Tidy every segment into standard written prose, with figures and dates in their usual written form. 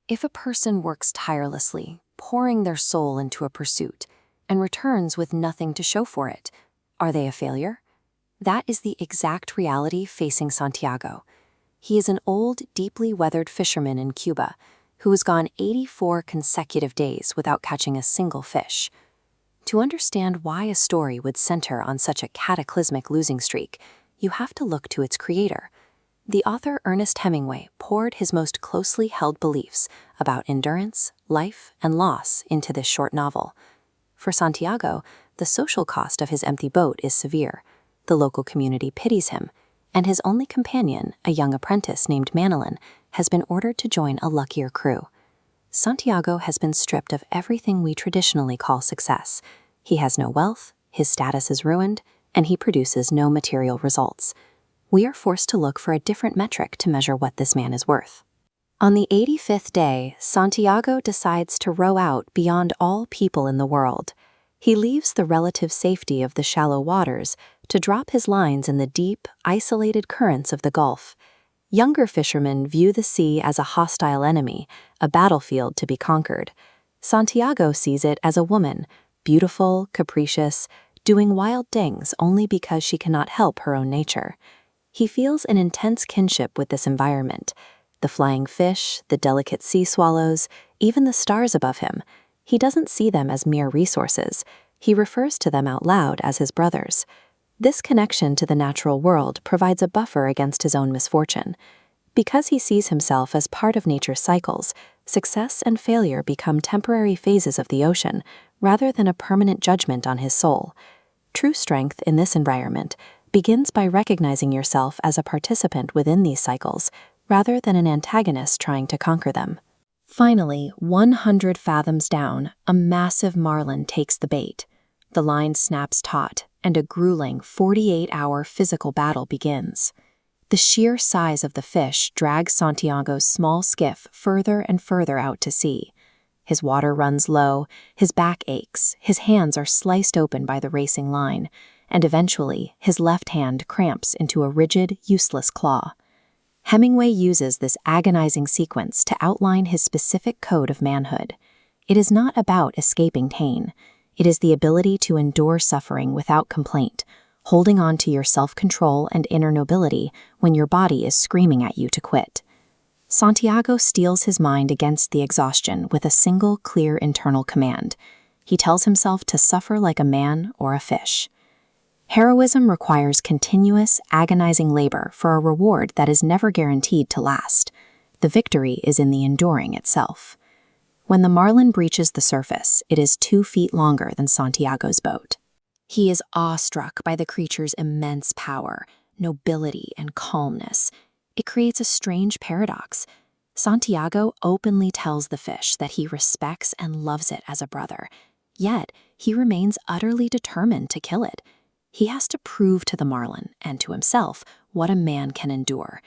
If a person works tirelessly, pouring their soul into a pursuit, and returns with nothing to show for it, are they a failure? That is the exact reality facing Santiago. He is an old, deeply weathered fisherman in Cuba who has gone 84 consecutive days without catching a single fish. To understand why a story would center on such a cataclysmic losing streak, you have to look to its creator. The author Ernest Hemingway poured his most closely held beliefs about endurance, life, and loss into this short novel. For Santiago, the social cost of his empty boat is severe. The local community pities him, and his only companion, a young apprentice named Manolin, has been ordered to join a luckier crew. Santiago has been stripped of everything we traditionally call success. He has no wealth, his status is ruined, and he produces no material results. We are forced to look for a different metric to measure what this man is worth. On the 85th day, Santiago decides to row out beyond all people in the world. He leaves the relative safety of the shallow waters to drop his lines in the deep, isolated currents of the Gulf. Younger fishermen view the sea as a hostile enemy, a battlefield to be conquered. Santiago sees it as a woman, beautiful, capricious, doing wild things only because she cannot help her own nature. He feels an intense kinship with this environment. The flying fish, the delicate sea swallows, even the stars above him. He doesn't see them as mere resources. He refers to them out loud as his brothers. This connection to the natural world provides a buffer against his own misfortune. Because he sees himself as part of nature's cycles, success and failure become temporary phases of the ocean, rather than a permanent judgment on his soul. True strength in this environment begins by recognizing yourself as a participant within these cycles, rather than an antagonist trying to conquer them. Finally, 100 fathoms down, a massive marlin takes the bait. The line snaps taut, and a grueling 48-hour physical battle begins. The sheer size of the fish drags Santiago's small skiff further and further out to sea. His water runs low, his back aches, his hands are sliced open by the racing line, and eventually his left hand cramps into a rigid, useless claw. Hemingway uses this agonizing sequence to outline his specific code of manhood. It is not about escaping pain. It is the ability to endure suffering without complaint, holding on to your self-control and inner nobility when your body is screaming at you to quit. Santiago steels his mind against the exhaustion with a single, clear internal command. He tells himself to suffer like a man or a fish. Heroism requires continuous, agonizing labor for a reward that is never guaranteed to last. The victory is in the enduring itself. When the marlin breaches the surface, it is 2 feet longer than Santiago's boat. He is awestruck by the creature's immense power, nobility, and calmness. It creates a strange paradox. Santiago openly tells the fish that he respects and loves it as a brother, yet he remains utterly determined to kill it. He has to prove to the marlin and to himself what a man can endure.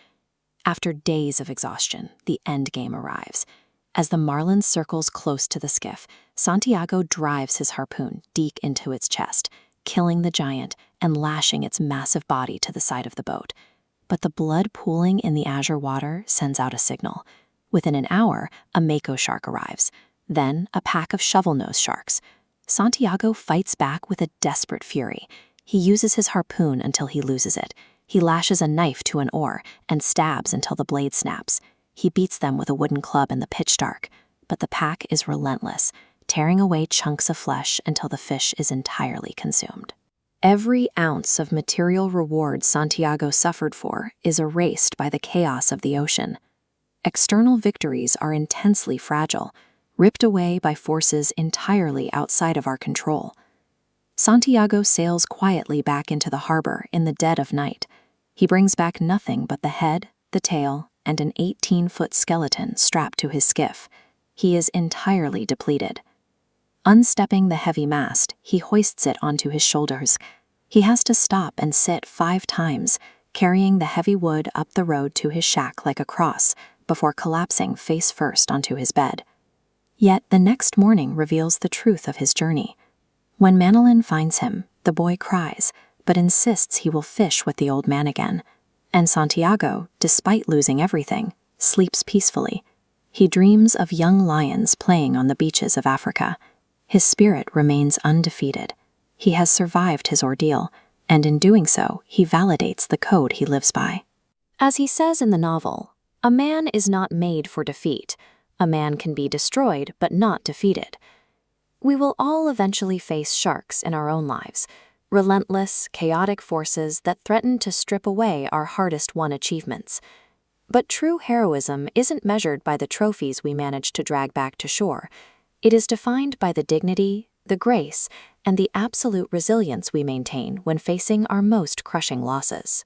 After days of exhaustion, the end game arrives. As the marlin circles close to the skiff, Santiago drives his harpoon deep into its chest, killing the giant and lashing its massive body to the side of the boat. But the blood pooling in the azure water sends out a signal. Within an hour, a mako shark arrives, then a pack of shovel-nosed sharks. Santiago fights back with a desperate fury. He uses his harpoon until he loses it. He lashes a knife to an oar and stabs until the blade snaps. He beats them with a wooden club in the pitch dark, but the pack is relentless, tearing away chunks of flesh until the fish is entirely consumed. Every ounce of material reward Santiago suffered for is erased by the chaos of the ocean. External victories are intensely fragile, ripped away by forces entirely outside of our control. Santiago sails quietly back into the harbor in the dead of night. He brings back nothing but the head, the tail, and an 18-foot skeleton strapped to his skiff. He is entirely depleted. Unstepping the heavy mast, he hoists it onto his shoulders. He has to stop and sit 5 times, carrying the heavy wood up the road to his shack like a cross, before collapsing face first onto his bed. Yet the next morning reveals the truth of his journey. When Manolin finds him, the boy cries, but insists he will fish with the old man again. And Santiago, despite losing everything, sleeps peacefully. He dreams of young lions playing on the beaches of Africa. His spirit remains undefeated. He has survived his ordeal, and in doing so, he validates the code he lives by. As he says in the novel, a man is not made for defeat. A man can be destroyed, but not defeated. We will all eventually face sharks in our own lives, relentless, chaotic forces that threaten to strip away our hardest-won achievements. But true heroism isn't measured by the trophies we manage to drag back to shore. It is defined by the dignity, the grace, and the absolute resilience we maintain when facing our most crushing losses.